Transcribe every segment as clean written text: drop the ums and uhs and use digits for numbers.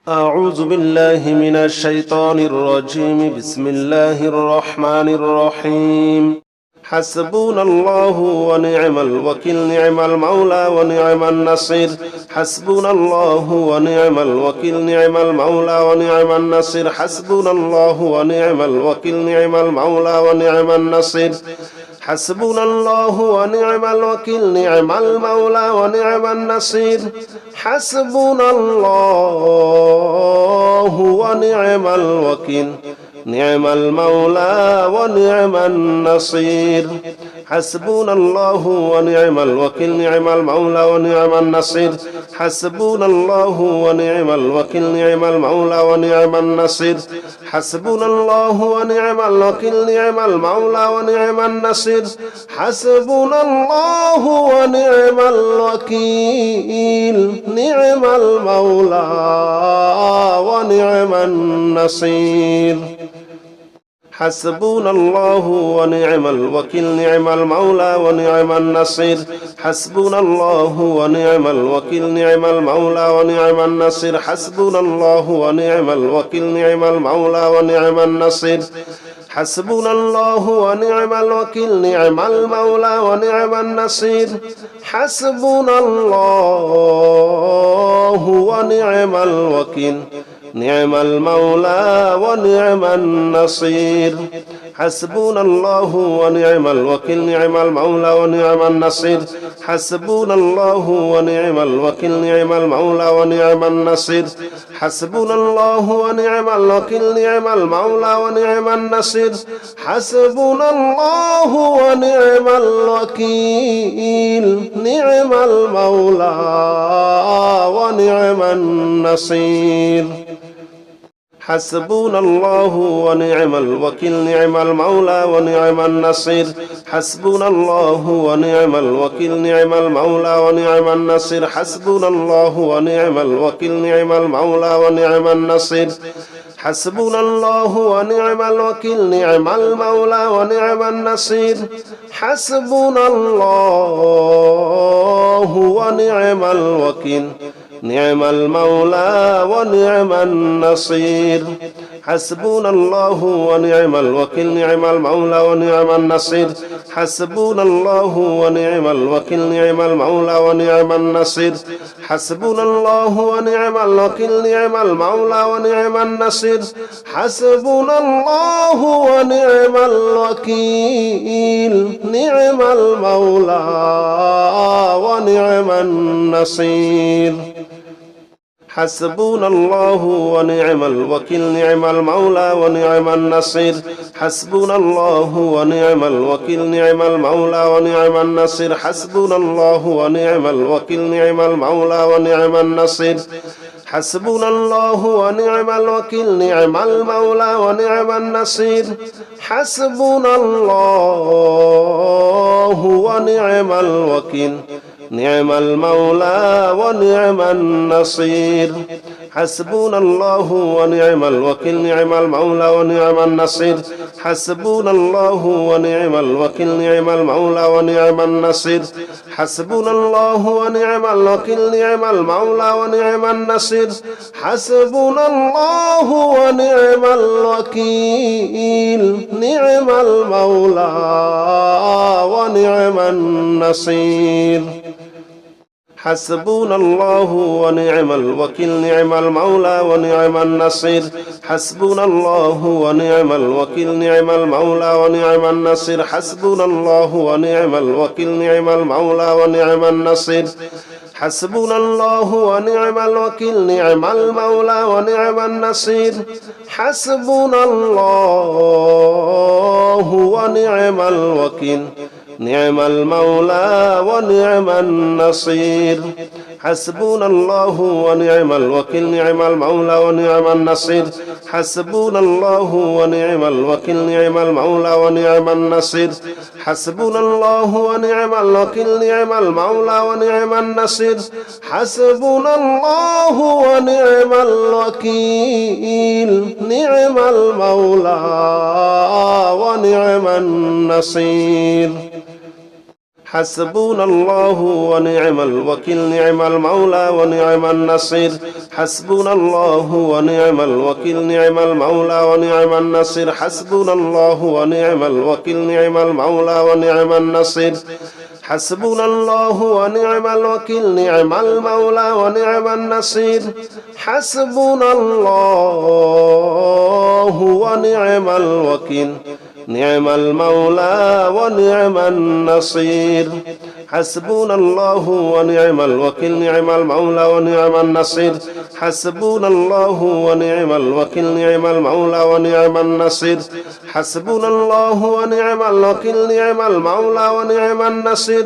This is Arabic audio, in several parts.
أعوذ بالله من الشيطان الرجيم. بسم الله الرحمن الرحيم. حسبنا الله ونعم الوكيل، نعم المولى ونعم النصير. حسبنا الله ونعم الوكيل، نعم المولى ونعم النصير. حسبنا الله ونعم الوكيل، نعم المولى ونعم النصير. حسبنا الله ونعم الوكيل، نعم المولى ونعم النصير. حسبنا الله ونعم الوكيل، نعم المولى ونعم النصير. حسبنا الله ونعم الوكيل، نعم المولى ونعم النصير. حسبنا الله ونعم الوكيل، نعم المولى ونعم النصير. حسبنا الله ونعم الوكيل، نعم المولى ونعم النصير. حسبنا الله ونعم الوكيل، نعم المولى ونعم النصير. حسبنا الله ونعم الوكيل، نعم المولى ونعم النصير. حسبنا الله ونعم الوكيل، نعم المولى ونعم النصير. حسبنا الله ونعم الوكيل، نعم المولى ونعم النصير. حسبنا الله ونعم الوكيل، نعم المولى ونعم النصير. حسبنا الله ونعم الوكيل، نعم المولى ونعم النصير. حسبنا الله ونعم الوكيل، نعم المولى ونعم النصير. حسبنا الله ونعم الوكيل، نعم المولى ونعم النصير. حسبنا الله ونعم الوكيل، نعم المولى ونعم النصير. حسبنا الله ونعم الوكيل، نعم المولى ونعم النصير. حسبنا الله ونعم الوكيل، نعم المولى ونعم النصير. حسبنا الله ونعم الوكيل، نعم المولى ونعم النصير. حسبنا الله ونعم الوكيل، نعم المولى ونعم النصير. حسبنا الله ونعم الوكيل، نعم المولى ونعم النصير. حسبنا الله ونعم الوكيل، نعم المولى ونعم النصير. حسبنا الله ونعم الوكيل، نعم المولى ونعم النصير. حسبنا الله ونعم الوكيل، نعم المولى ونعم النصير. حسبنا الله ونعم الوكيل، نعم المولى ونعم النصير. حسبنا الله ونعم الوكيل، نعم المولى ونعم النصير. حسبنا الله ونعم الوكيل، نعم المولى ونعم النصير. حسبنا الله ونعم الوكيل، نعم المولى ونعم النصير. حسبنا الله ونعم الوكيل، نعم المولى ونعم النصير. حسبنا الله ونعم الوكيل، نعم المولى ونعم النصير. حسبنا الله ونعم الوكيل، نعم المولى ونعم النصير. حسبنا الله ونعم الوكيل، نعم المولى ونعم النصير. حسبنا الله ونعم الوكيل، نعم المولى ونعم النصير. حسبنا الله ونعم الوكيل، نعم المولى ونعم النصير. حسبنا الله ونعم الوكيل، نعم المولى ونعم النصير. حسبنا الله ونعم الوكيل، نعم المولى ونعم النصير. حسبنا الله ونعم الوكيل، نعم المولى ونعم النصير. حسبنا الله ونعم الوكيل، نعم المولى ونعم النصير. حسبنا الله ونعم الوكيل، نعم المولى ونعم النصير. حسبنا الله ونعم الوكيل، نعم المولى ونعم النصير. حسبنا الله ونعم الوكيل، نعم المولى ونعم النصير. حسبنا الله ونعم الوكيل، نعم المولى ونعم النصير. حسبنا الله ونعم الوكيل، نعم المولى ونعم النصير. حسبنا الله ونعم الوكيل، نعم المولى ونعم النصير. حسبنا الله ونعم الوكيل نعم المولى ونعم النصير حسبنا الله ونعم الوكيل نعم المولى ونعم النصير حسبنا الله ونعم الوكيل نعم المولى ونعم النصير حسبنا الله ونعم الوكيل نعم المولى ونعم النصير حسبنا الله ونعم الوكيل نعم المولى ونعم النصير حسبنا الله ونعم الوكيل نعم المولى ونعم النصير حسبنا الله ونعم الوكيل نعم المولى ونعم النصير حسبنا الله ونعم الوكيل نعم المولى ونعم النصير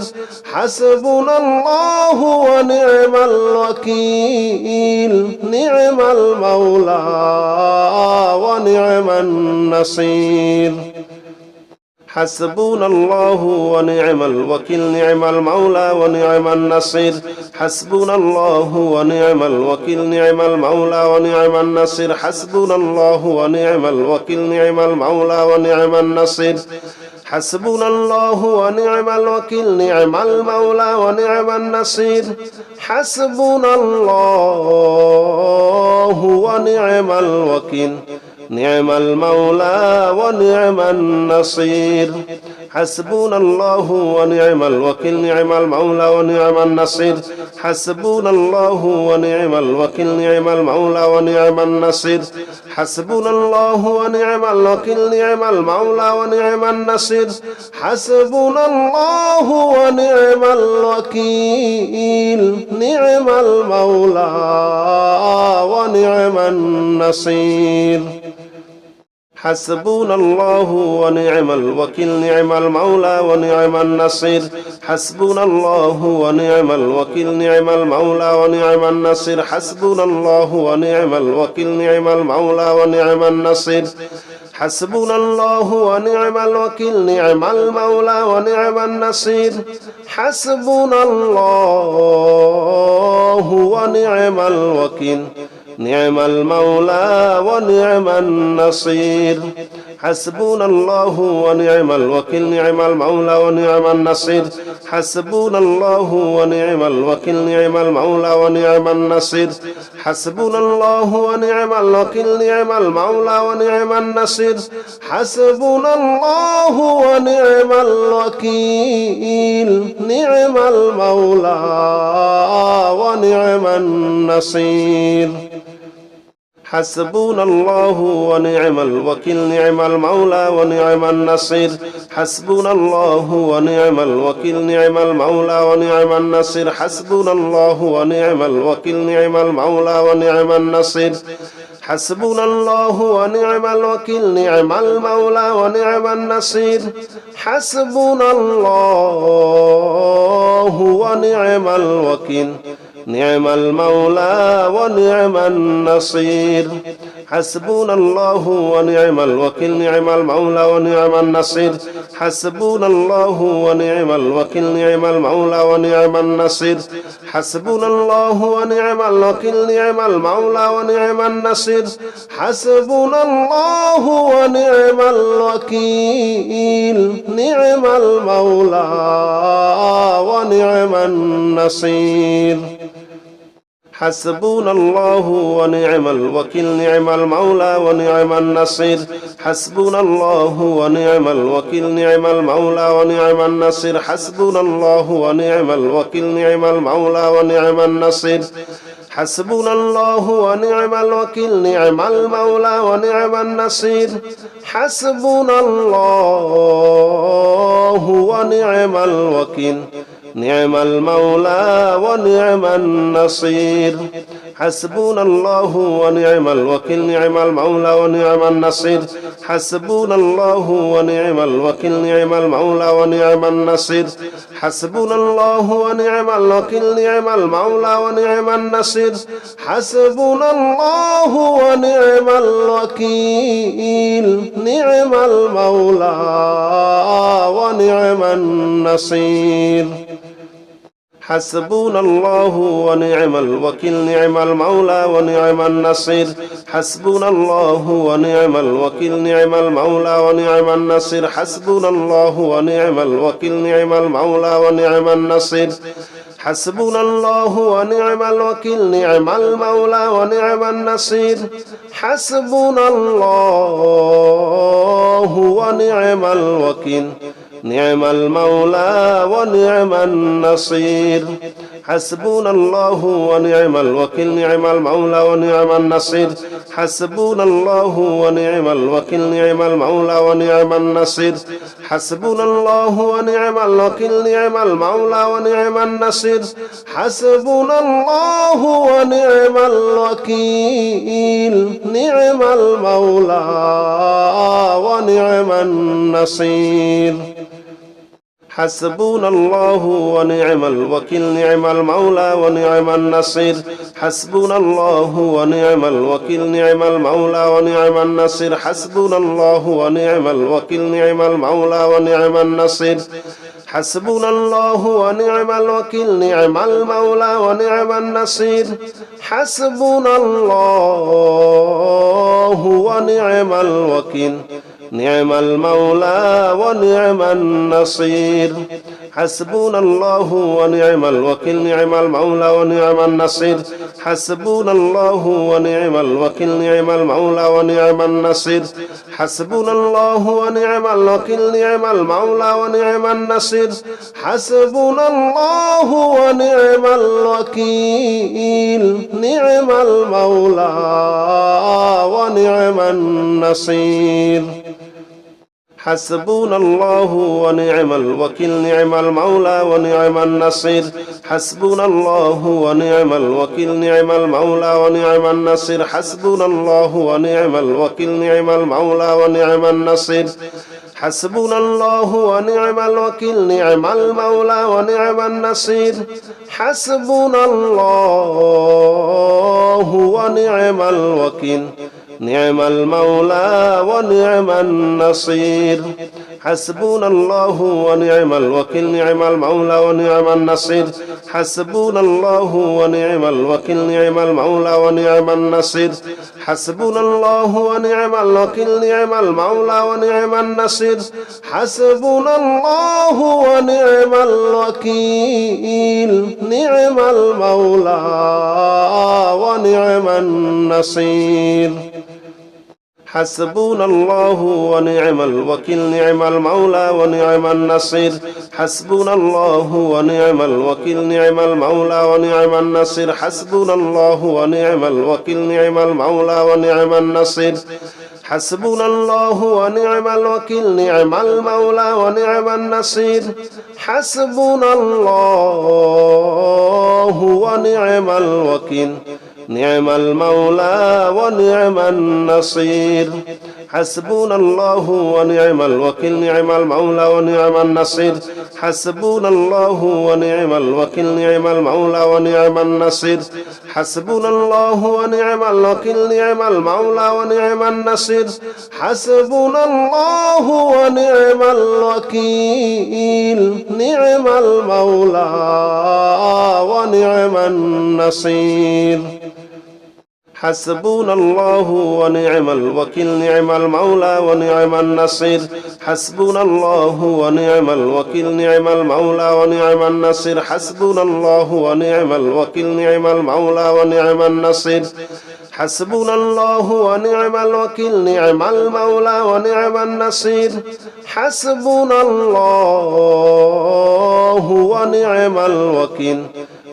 حسبنا الله ونعم الوكيل نعم المولى ونعم النصير حسبنا الله ونعم الوكيل نعم المولى ونعم النصير حسبنا الله ونعم الوكيل نعم المولى ونعم النصير حسبنا الله ونعم الوكيل نعم المولى ونعم النصير حسبنا الله ونعم الوكيل نعم المولى ونعم النصير حسبنا الله ونعم الوكيل نعم المولى ونعم النصير حسبنا الله ونعم الوكيل نعم المولى ونعم النصير حسبنا الله ونعم الوكيل نعم المولى ونعم النصير حسبنا الله ونعم الوكيل نعم المولى ونعم النصير حسبنا الله ونعم الوكيل نعم المولى ونعم النصير حسبنا الله ونعم الوكيل نعم المولى ونعم النصير حسبنا الله ونعم الوكيل نعم المولى ونعم النصير حسبنا الله ونعم الوكيل نعم المولى ونعم النصير حسبنا الله ونعم الوكيل نعم المولى ونعم النصير حسبنا الله ونعم الوكيل نعم المولى ونعم النصير حسبنا الله ونعم الوكيل نعم المولى ونعم النصير حسبنا الله ونعم الوكيل نعم المولى ونعم النصير حسبنا الله ونعم الوكيل نعم المولى ونعم النصير حسبنا الله ونعم الوكيل نعم المولى ونعم النصير حسبنا الله ونعم الوكيل نعم المولى ونعم النصير حسبنا الله ونعم الوكيل نعم المولى ونعم النصير حسبنا الله ونعم الوكيل نعم المولى ونعم النصير حسبنا الله ونعم الوكيل نعم المولى ونعم النصير حسبنا الله ونعم الوكيل نعم المولى ونعم النصير حسبنا الله ونعم الوكيل نعم المولى ونعم النصير حسبنا الله ونعم الوكيل نعم المولى ونعم النصير حسبنا الله ونعم الوكيل نعم المولى ونعم النصير حسبنا الله ونعم الوكيل نعم المولى ونعم النصير حسبنا الله ونعم الوكيل نعم المولى ونعم النصير حسبنا الله ونعم الوكيل نعم المولى ونعم النصير حسبنا الله ونعم الوكيل نعم المولى ونعم النصير حسبنا الله ونعم الوكيل نعم المولى ونعم النصير حسبنا الله ونعم الوكيل نعم المولى ونعم النصير حسبنا الله ونعم الوكيل نعم المولى ونعم النصير حسبنا الله ونعم الوكيل نعم المولى ونعم النصير حسبنا الله ونعم الوكيل نعم المولى ونعم النصير حسبنا الله ونعم الوكيل نعم المولى ونعم النصير حسبنا الله ونعم الوكيل نعم المولى ونعم النصير حسبنا الله ونعم الوكيل نعم المولى ونعم النصير حسبنا الله ونعم الوكيل نعم المولى ونعم النصير حسبنا الله ونعم الوكيل نعم المولى ونعم النصير حسبنا الله ونعم الوكيل نعم المولى ونعم النصير حسبنا الله ونعم الوكيل نعم المولى ونعم النصير حسبنا الله ونعم الوكيل نعم المولى ونعم النصير حسبنا الله ونعم الوكيل نعم المولى ونعم النصير حسبنا الله ونعم الوكيل نعم المولى ونعم النصير حسبنا الله ونعم الوكيل نعم المولى ونعم النصير حسبنا الله ونعم الوكيل نعم المولى ونعم النصير حسبنا الله ونعم الوكيل نعم المولى ونعم النصير حسبنا الله ونعم الوكيل نعم المولى ونعم النصير حسبنا الله ونعم الوكيل نعم المولى ونعم النصير حسبنا الله ونعم الوكيل نعم المولى ونعم النصير حسبنا الله ونعم الوكيل نعم المولى ونعم النصير حسبنا الله ونعم الوكيل نعم المولى ونعم النصير حسبنا الله ونعم الوكيل نعم المولى ونعم النصير حسبنا الله ونعم الوكيل نعم المولى ونعم النصير حسبنا الله ونعم الوكيل نعم المولى ونعم النصير حسبنا الله ونعم الوكيل نعم المولى ونعم النصير حسبنا الله ونعم الوكيل نعم المولى ونعم النصير حسبنا الله ونعم الوكيل نعم المولى ونعم النصير حسبنا الله ونعم الوكيل نعم المولى ونعم النصير حسبنا الله ونعم الوكيل نعم المولى ونعم النصير حسبنا الله ونعم الوكيل نعم المولى ونعم النصير حسبنا الله ونعم الوكيل نعم المولى ونعم النصير حسبنا الله ونعم الوكيل نعم المولى ونعم النصير حسبنا الله ونعم الوكيل نعم المولى ونعم النصير حسبنا الله ونعم الوكيل نعم المولى ونعم النصير حسبنا الله ونعم الوكيل نعم المولى ونعم النصير حسبنا الله ونعم الوكيل نعم المولى ونعم النصير حسبنا الله ونعم الوكيل نعم المولى ونعم النصير حسبنا الله ونعم الوكيل نعم المولى ونعم النصير حسبنا الله ونعم الوكيل نعم المولى ونعم النصير حسبنا الله ونعم الوكيل نعم المولى ونعم النصير حسبنا الله ونعم الوكيل نعم المولى ونعم النصير حسبنا الله ونعم الوكيل نعم المولى ونعم النصير حسبنا الله ونعم الوكيل نعم المولى ونعم النصير حسبنا الله ونعم الوكيل نعم المولى ونعم النصير حسبنا الله ونعم الوكيل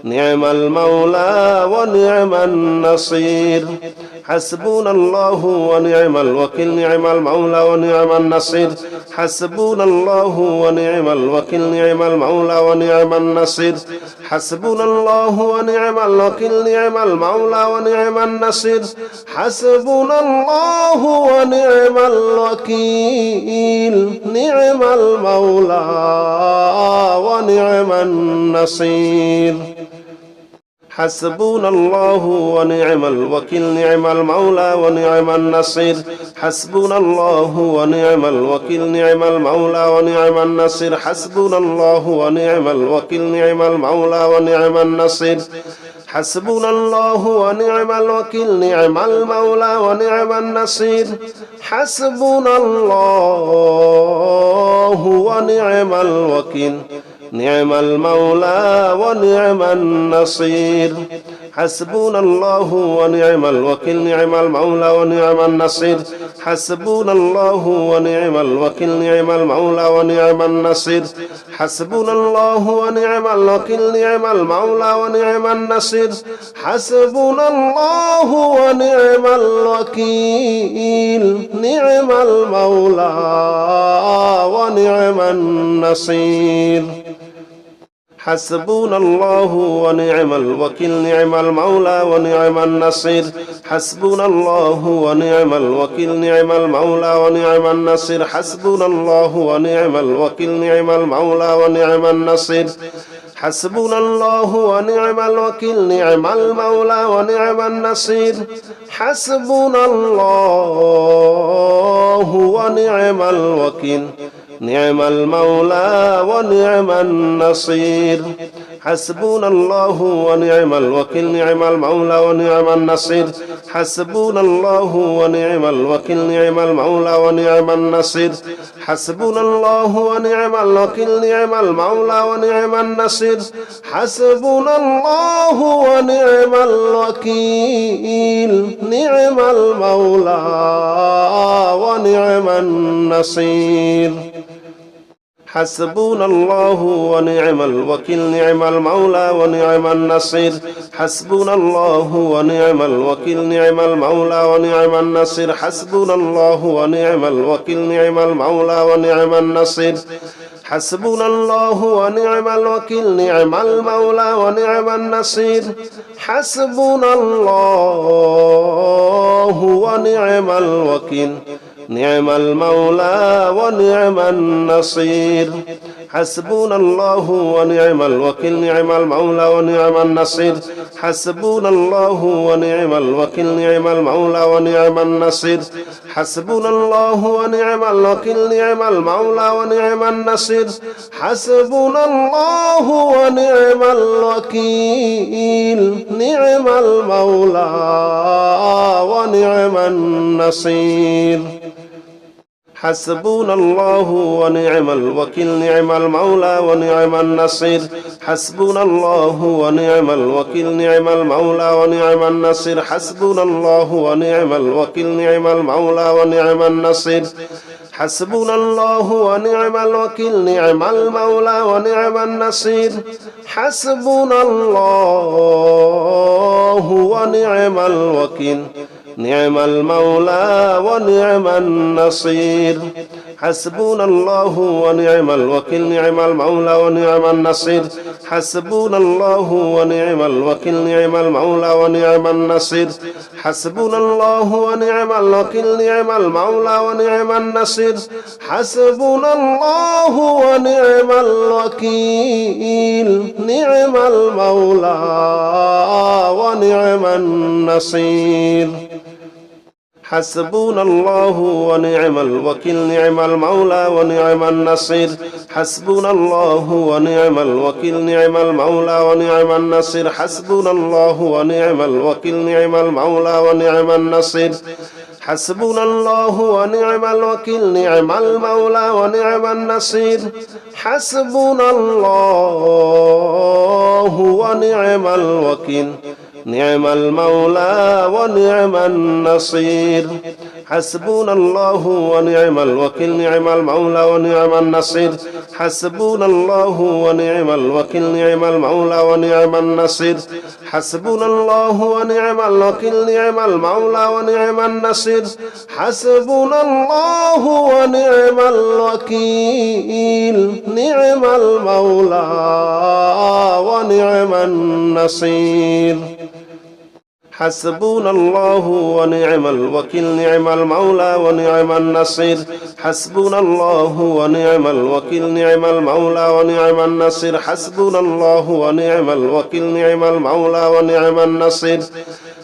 نعم المولى ونعم النصير حسبنا الله ونعم الوكيل نعم المولى ونعم النصير حسبنا الله ونعم الوكيل نعم المولى ونعم النصير حسبنا الله ونعم الوكيل نعم المولى ونعم النصير حسبنا الله ونعم الوكيل نعم المولى ونعم النصير حسبنا الله ونعم الوكيل نعم المولى ونعم النصير حسبنا الله ونعم الوكيل نعم المولى ونعم النصير حسبنا الله ونعم الوكيل نعم المولى ونعم النصير حسبنا الله ونعم الوكيل نعم المولى ونعم النصير حسبنا الله ونعم الوكيل نعم المولى ونعم النصير حسبنا الله ونعم الوكيل نعم المولى ونعم النصير حسبنا الله ونعم الوكيل نعم المولى ونعم النصير حسبنا الله ونعم الوكيل نعم المولى ونعم النصير حسبنا الله ونعم الوكيل نعم المولى ونعم النصير حسبنا الله ونعم الوكيل نعم المولى ونعم النصير حسبنا الله ونعم الوكيل نعم المولى ونعم النصير حسبنا الله ونعم الوكيل نعم المولى ونعم النصير حسبنا الله ونعم الوكيل نعم المولى ونعم النصير حسبنا الله ونعم الوكيل نعم المولى ونعم النصير حسبنا الله ونعم الوكيل نعم المولى ونعم النصير حسبنا الله ونعم الوكيل نعم المولى ونعم النصير حسبنا الله ونعم الوكيل نعم المولى ونعم النصير حسبنا الله ونعم الوكيل نعم المولى ونعم النصير حسبنا الله ونعم الوكيل نعم المولى ونعم النصير حسبنا الله ونعم الوكيل نعم المولى ونعم النصير حسبنا الله ونعم الوكيل نعم المولى ونعم النصير حسبنا الله ونعم الوكيل نعم المولى ونعم النصير حسبنا الله ونعم الوكيل نعم المولى ونعم النصير حسبنا الله ونعم الوكيل نعم المولى ونعم النصير حسبنا الله ونعم الوكيل نعم المولى ونعم النصير حسبنا الله ونعم الوكيل نعم المولى ونعم النصير حسبنا الله ونعم الوكيل نعم المولى ونعم النصير حسبنا الله ونعم الوكيل نعم المولى ونعم النصير حسبنا الله ونعم الوكيل نعم المولى ونعم النصير حسبنا الله ونعم الوكيل نعم المولى ونعم النصير حسبنا الله ونعم الوكيل نعم المولى ونعم النصير حسبنا الله ونعم الوكيل نعم المولى ونعم النصير حسبنا الله ونعم الوكيل نعم المولى ونعم النصير حسبنا الله ونعم الوكيل نعم المولى ونعم النصير حسبنا الله ونعم الوكيل نعم المولى ونعم النصير حسبنا الله ونعم الوكيل نعم المولى ونعم النصير حسبنا الله ونعم الوكيل نعم المولى ونعم النصير حسبنا الله ونعم الوكيل نعم المولى ونعم النصير حسبنا الله ونعم الوكيل نعم المولى ونعم النصير حسبنا الله ونعم الوكيل نعم المولى ونعم النصير حسبنا الله ونعم الوكيل نعم المولى ونعم النصير حسبنا الله ونعم الوكيل نعم المولى ونعم النصير حسبنا الله ونعم الوكيل نعم المولى ونعم النصير حسبنا الله ونعم الوكيل نعم المولى ونعم النصير حسبنا الله ونعم الوكيل نعم المولى ونعم النصير حسبنا الله ونعم الوكيل نعم المولى ونعم النصير حسبنا الله ونعم الوكيل نعم المولى ونعم النصير حسبنا الله ونعم الوكيل نعم المولى ونعم النصير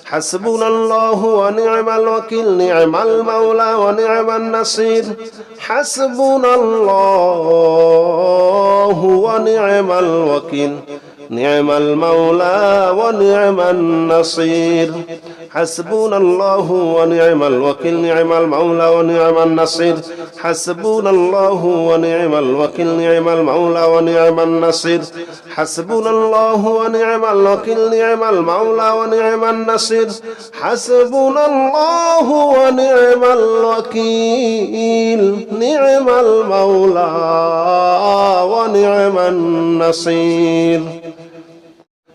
حسبنا الله ونعم الوكيل نعم المولى ونعم النصير حسبنا الله ونعم الوكيل نعم المولى ونعم النصير حسبنا الله ونعم الوكيل نعم المولى ونعم النصير حسبنا الله ونعم الوكيل نعم المولى ونعم النصير حسبنا الله ونعم الوكيل نعم المولى ونعم النصير حسبنا الله ونعم الوكيل نعم المولى ونعم النصير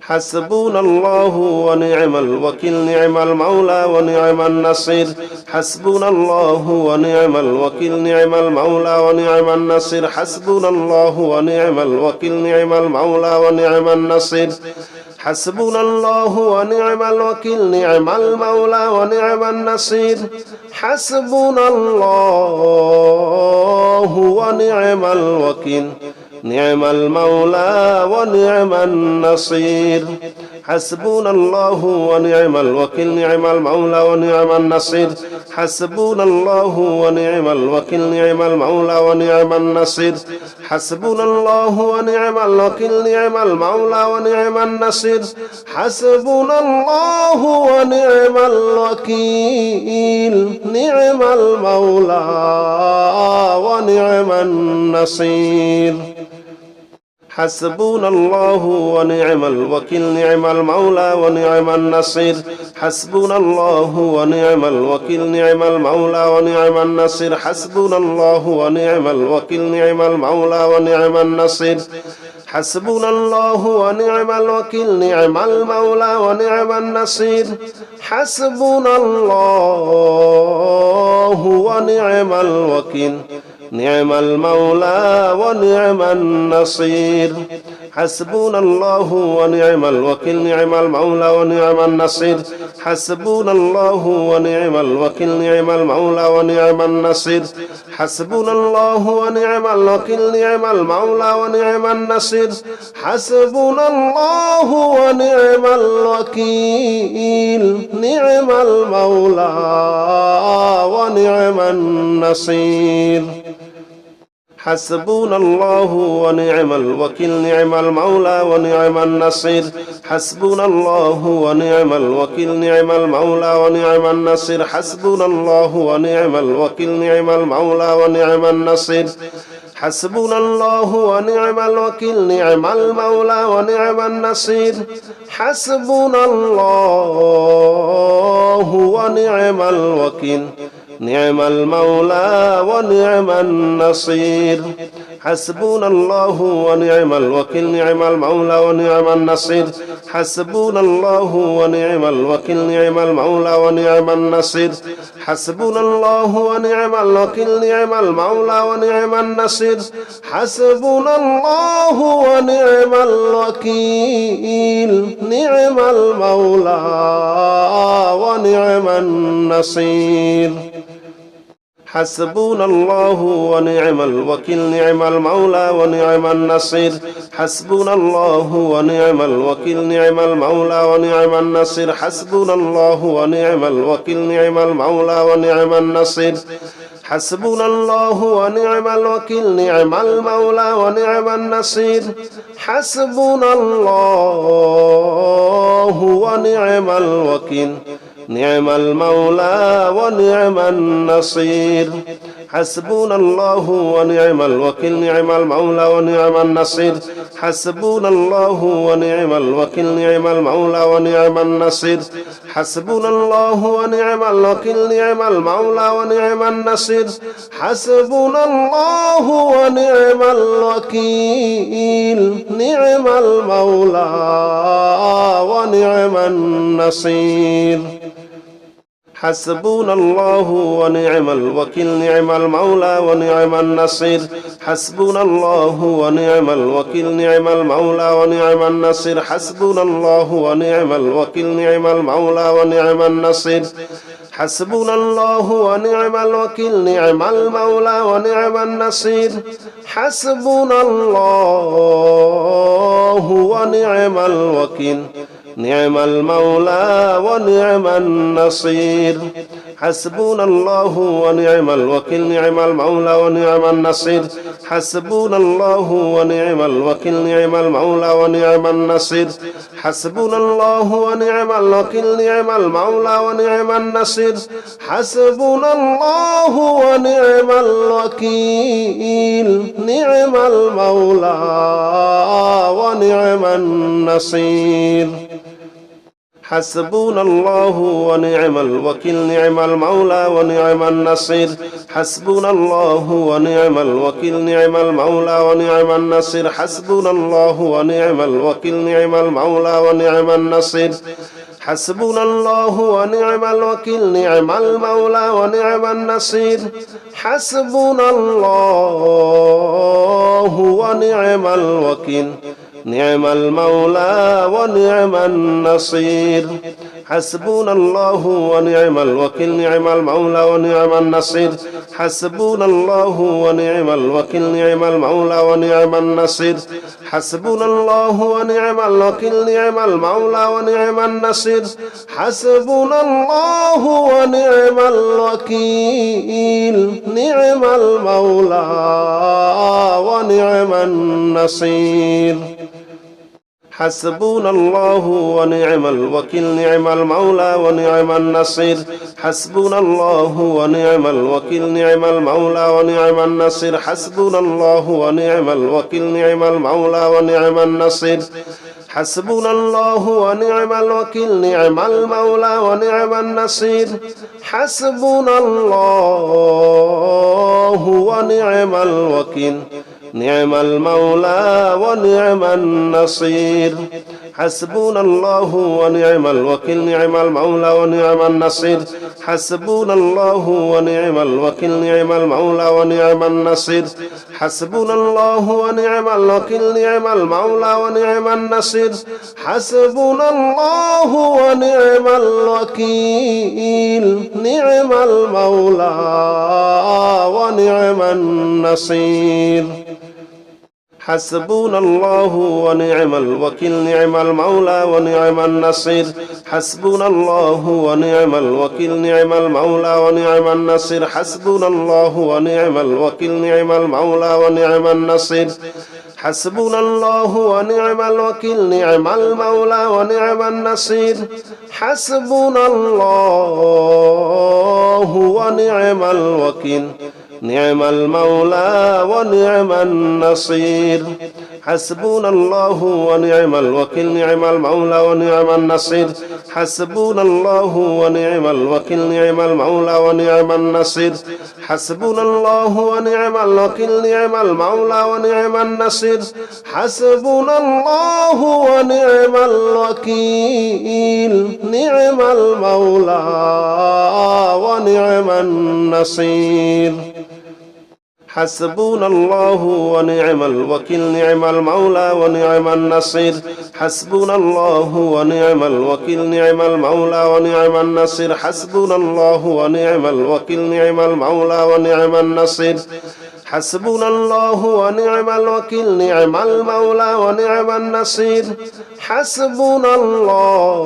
حسبنا الله ونعم الوكيل نعم المولى ونعم النصير حسبنا الله ونعم الوكيل نعم المولى ونعم النصير حسبنا الله ونعم الوكيل نعم المولى ونعم النصير حسبنا الله ونعم الوكيل نعم المولى ونعم النصير حسبنا الله ونعم الوكيل نعم المولى ونعم النصير حسبنا الله ونعم الوكيل نعم المولى ونعم النصير حسبنا الله ونعم الوكيل نعم المولى ونعم النصير حسبنا الله ونعم الوكيل نعم المولى ونعم النصير حسبنا الله ونعم الوكيل نعم المولى ونعم النصير حسبنا الله ونعم الوكيل نعم المولى ونعم النصير حسبنا الله ونعم الوكيل نعم المولى ونعم النصير حسبنا الله ونعم الوكيل نعم المولى ونعم النصير حسبنا الله ونعم الوكيل نعم المولى ونعم النصير حسبنا الله ونعم الوكيل نعم المولى ونعم النصير حسبنا الله ونعم الوكيل نعم المولى ونعم النصير حسبنا الله ونعم الوكيل نعم المولى ونعم النصير حسبنا الله ونعم الوكيل نعم المولى ونعم النصير حسبنا الله ونعم الوكيل نعم المولى ونعم النصير حسبنا الله ونعم الوكيل نعم المولى ونعم النصير حسبنا الله ونعم الوكيل نعم المولى ونعم النصير حسبنا الله ونعم الوكيل نعم المولى ونعم النصير حسبنا الله ونعم الوكيل نعم المولى ونعم النصير حسبنا الله ونعم الوكيل نعم المولى ونعم النصير حسبنا الله ونعم الوكيل نعم المولى ونعم النصير حسبنا الله ونعم الوكيل نعم المولى ونعم النصير حسبنا الله ونعم الوكيل نعم المولى ونعم النصير حسبنا الله ونعم الوكيل نعم المولى ونعم النصير حسبنا الله ونعم الوكيل نعم المولى ونعم النصير حسبنا الله ونعم الوكيل نعم المولى ونعم النصير حسبنا الله ونعم الوكيل نعم المولى ونعم النصير حسبنا الله ونعم الوكيل نعم المولى ونعم النصير حسبنا الله ونعم الوكيل نعم المولى ونعم النصير حسبنا الله ونعم الوكيل نعم المولى ونعم النصير حسبنا الله ونعم الوكيل نعم المولى ونعم النصير حسبنا الله ونعم الوكيل نعم المولى ونعم النصير حسبنا الله ونعم الوكيل نعم المولى ونعم النصير حسبنا الله ونعم الوكيل نعم المولى ونعم النصير حسبنا الله ونعم الوكيل نعم المولى ونعم النصير حسبنا الله ونعم الوكيل نعم المولى ونعم النصير حسبنا الله ونعم الوكيل نعم المولى ونعم النصير حسبنا الله ونعم الوكيل نعم المولى ونعم النصير حسبنا الله ونعم الوكيل نعم المولى ونعم النصير حسبنا الله ونعم الوكيل نعم المولى ونعم النصير حسبنا الله ونعم الوكيل نعم المولى ونعم النصير حسبنا الله ونعم الوكيل نعم المولى ونعم النصير حسبنا الله ونعم الوكيل نعم المولى ونعم النصير حسبنا الله ونعم الوكيل نعم المولى ونعم النصير حسبنا الله ونعم الوكيل نعم المولى ونعم النصير حسبنا الله ونعم الوكيل نعم المولى ونعم النصير حسبنا الله ونعم الوكيل نعم المولى ونعم النصير حسبنا الله ونعم الوكيل نعم المولى ونعم النصير حسبنا الله ونعم الوكيل نعم المولى ونعم النصير حسبنا الله ونعم الوكيل نعم المولى ونعم النصير حسبنا الله ونعم الوكيل نعم المولى ونعم النصير حسبنا الله ونعم الوكيل نعم المولى ونعم النصير حسبنا الله ونعم الوكيل نعم المولى ونعم النصير حسبنا الله ونعم الوكيل نعم المولى ونعم النصير حسبنا الله ونعم الوكيل نعم المولى ونعم النصير حسبنا الله ونعم الوكيل نعم المولى ونعم النصير حسبنا الله ونعم الوكيل نعم المولى ونعم النصير حسبنا الله ونعم الوكيل نعم المولى ونعم النصير حسبنا الله ونعم الوكيل نعم المولى ونعم النصير حسبنا الله ونعم الوكيل نعم المولى ونعم النصير حسبنا الله ونعم الوكيل نعم المولى ونعم النصير حسبنا الله ونعم الوكيل نعم المولى ونعم النصير حسبنا الله ونعم الوكيل نعم المولى ونعم النصير حسبنا الله ونعم الوكيل نعم المولى ونعم النصير حسبنا الله ونعم الوكيل نعم المولى ونعم النصير حسبنا الله ونعم الوكيل نعم المولى ونعم النصير حسبنا الله ونعم الوكيل نعم المولى ونعم النصير حسبنا الله ونعم الوكيل نعم المولى ونعم النصير حسبنا الله ونعم الوكيل نعم المولى ونعم النصير حسبنا الله ونعم الوكيل نعم المولى ونعم النصير حسبنا الله ونعم الوكيل نعم المولى ونعم النصير حسبنا الله ونعم الوكيل نعم المولى ونعم النصير حسبنا الله ونعم الوكيل نعم المولى ونعم النصير حسبنا الله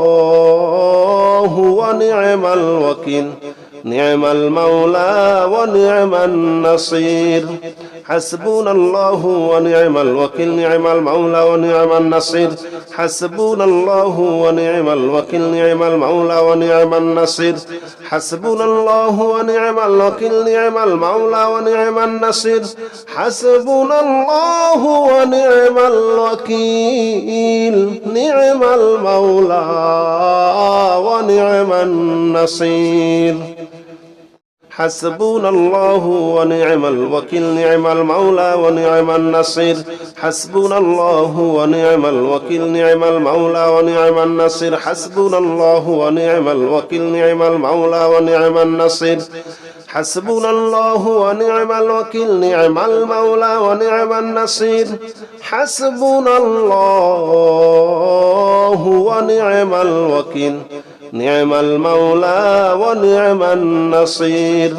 ونعم الوكيل نعم المولى ونعم النصير حسبنا الله ونعم الوكيل نعم المولى ونعم النصير حسبنا الله ونعم الوكيل نعم المولى ونعم النصير حسبنا الله ونعم الوكيل نعم المولى ونعم النصير حسبنا الله ونعم الوكيل نعم المولى ونعم النصير حسبنا الله ونعم الوكيل نعم المولى ونعم النصير حسبنا الله ونعم الوكيل نعم المولى ونعم النصير حسبنا الله ونعم الوكيل نعم المولى ونعم النصير حسبنا الله ونعم الوكيل نعم المولى ونعم النصير حسبنا الله ونعم الوكيل نعم المولى ونعم النصير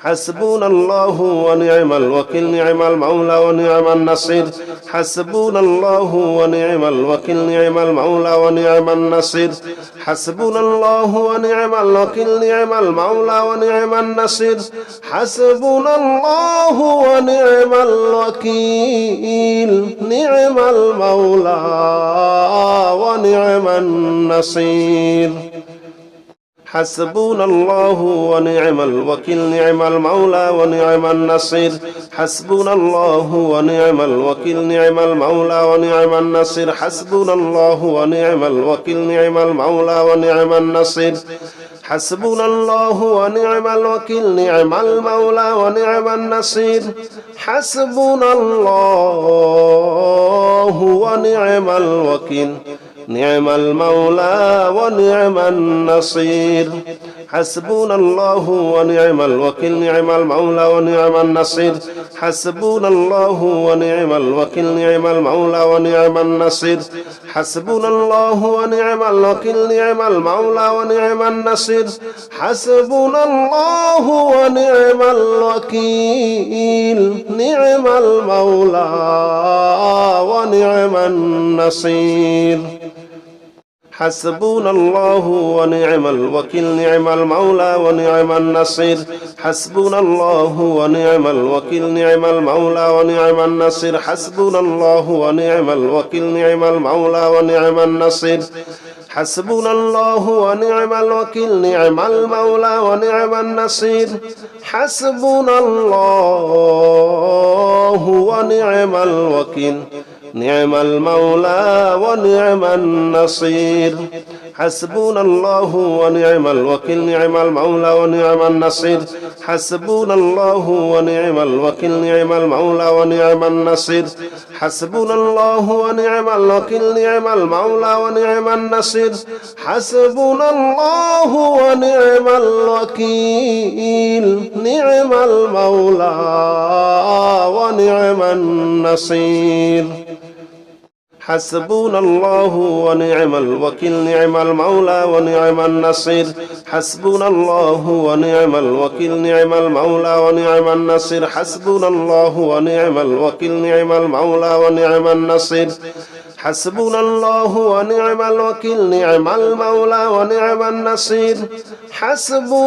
حسبنا الله ونعم الوكيل نعم المولى ونعم النصير حسبنا الله ونعم الوكيل نعم المولى ونعم النصير حسبنا الله ونعم الوكيل نعم المولى ونعم النصير حسبنا الله ونعم الوكيل نعم المولى ونعم النصير حسبنا الله ونعم الوكيل نعم المولى ونعم النصير حسبنا الله ونعم الوكيل نعم المولى ونعم النصير حسبنا الله ونعم الوكيل نعم المولى ونعم النصير حسبنا الله ونعم الوكيل نعم المولى ونعم النصير حسبنا الله ونعم الوكيل نعم المولى ونعم النصير حسبنا الله ونعم الوكيل نعم المولى ونعم النصير حسبنا الله ونعم الوكيل نعم المولى ونعم النصير حسبنا الله ونعم الوكيل نعم المولى ونعم النصير حسبنا الله ونعم الوكيل نعم المولى ونعم النصير حسبنا الله ونعم الوكيل نعم المولى ونعم النصير حسبنا الله ونعم الوكيل نعم المولى ونعم النصير حسبنا الله ونعم الوكيل نعم المولى ونعم النصير حسبنا الله ونعم الوكيل نعم المولى ونعم النصير حسبنا الله ونعم الوكيل نعم المولى ونعم النصير حسبنا الله ونعم الوكيل نعم المولى ونعم النصير حسبنا الله ونعم الوكيل نعم المولى ونعم النصير حسبنا الله ونعم الوكيل نعم المولى ونعم النصير حسبنا الله ونعم الوكيل نعم المولى ونعم النصير حسبنا الله ونعم الوكيل نعم المولى ونعم النصير حسبنا الله ونعم الوكيل نعم المولى ونعم النصير حسبنا الله ونعم الوكيل نعم المولى ونعم النصير حسبنا الله ونعم الوكيل نعم المولى ونعم النصير حسبنا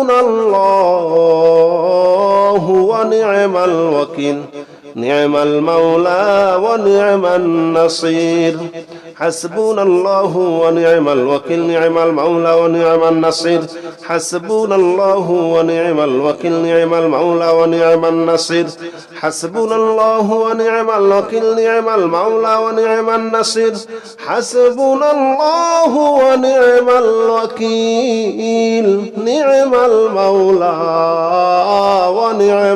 الله ونعم الوكيل نعم المولى ونعم النصير حسبنا الله ونعم الوكيل نعم المولى ونعم النصير حسبنا الله ونعم الوكيل نعم المولى ونعم النصير حسبنا الله ونعم الوكيل نعم المولى ونعم النصير حسبنا الله ونعم الوكيل نعم المولى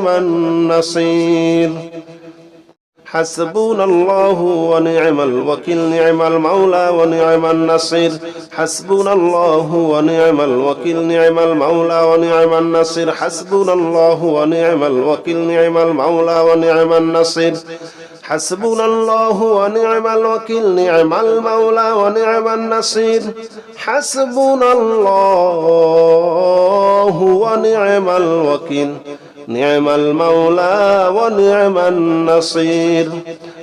ونعم النصير حسبنا الله ونعم الوكيل نعم المولى ونعم النصير حسبنا الله ونعم الوكيل نعم المولى ونعم النصير حسبنا الله ونعم الوكيل نعم المولى ونعم النصير حسبنا الله ونعم الوكيل نعم المولى ونعم النصير حسبنا الله ونعم الوكيل نعم المولى ونعم النصير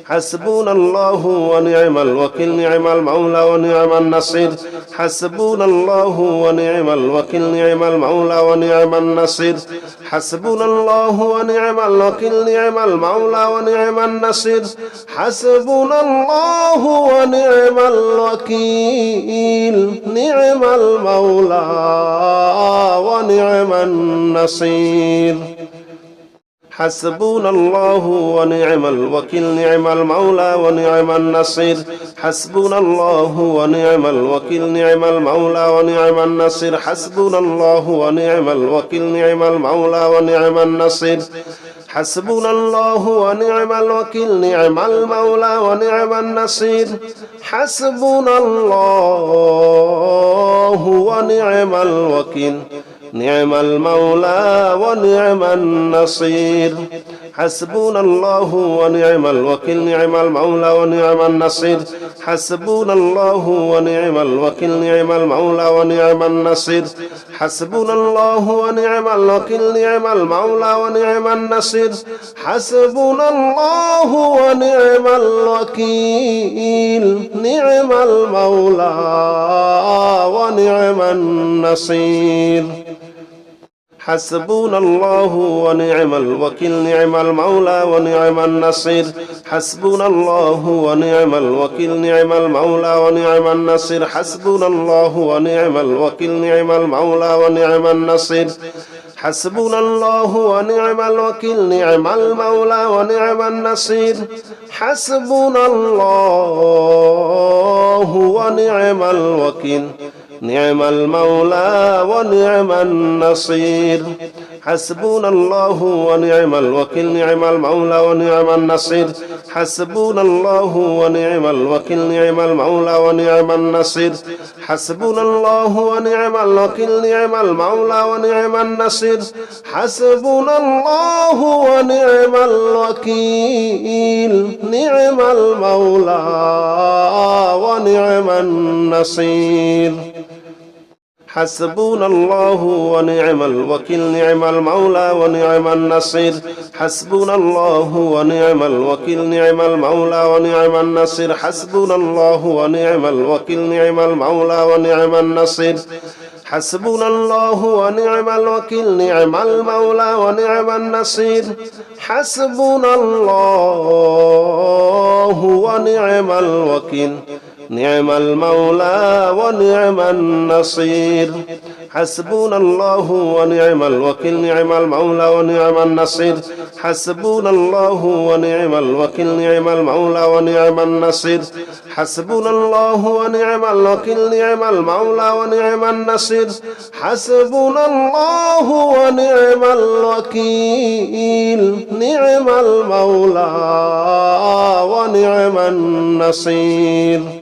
حسبنا الله ونعم الوكيل نعم المولى ونعم النصير حسبنا الله ونعم الوكيل نعم المولى ونعم النصير حسبنا الله ونعم الوكيل نعم المولى ونعم النصير حسبنا الله ونعم الوكيل نعم المولى ونعم النصير حسبنا الله ونعم الوكيل نعم المولى ونعم النصير حسبنا الله ونعم الوكيل نعم المولى ونعم النصير حسبنا الله ونعم الوكيل نعم المولى ونعم النصير حسبنا الله ونعم الوكيل نعم المولى ونعم النصير حسبنا الله ونعم الوكيل نعم المولى ونعم النصير حسبنا الله ونعم الوكيل نعم المولى ونعم النصير حسبنا الله ونعم الوكيل نعم المولى ونعم النصير حسبنا الله ونعم الوكيل نعم المولى ونعم النصير حسبنا الله ونعم الوكيل نعم المولى ونعم النصير حسبنا الله ونعم الوكيل نعم المولى ونعم النصير حسبنا الله ونعم الوكيل نعم المولى ونعم النصير حسبنا الله ونعم الوكيل نعم المولى ونعم النصير حسبنا الله ونعم الوكيل نعم المولى ونعم النصير حسبنا الله ونعم الوكيل نعم المولى ونعم النصير حسبنا الله ونعم الوكيل نعم المولى ونعم النصير حسبنا الله ونعم الوكيل نعم المولى ونعم النصير حسبنا الله ونعم الوكيل نعم المولى ونعم النصير حسبنا الله ونعم الوكيل نعم المولى ونعم النصير حسبنا الله ونعم الوكيل نعم المولى ونعم النصير حسبنا الله ونعم الوكيل نعم المولى ونعم النصير حسبنا الله ونعم الوكيل نعم المولى ونعم النصير حسبنا الله ونعم الوكيل نعم المولى ونعم النصير حسبنا الله ونعم الوكيل نعم المولى ونعم النصير حسبنا الله ونعم الوكيل نعم المولى ونعم النصير حسبنا الله ونعم الوكيل نعم المولى ونعم النصير حسبنا الله ونعم الوكيل نعم المولى ونعم النصير حسبنا الله ونعم الوكيل نعم المولى ونعم النصير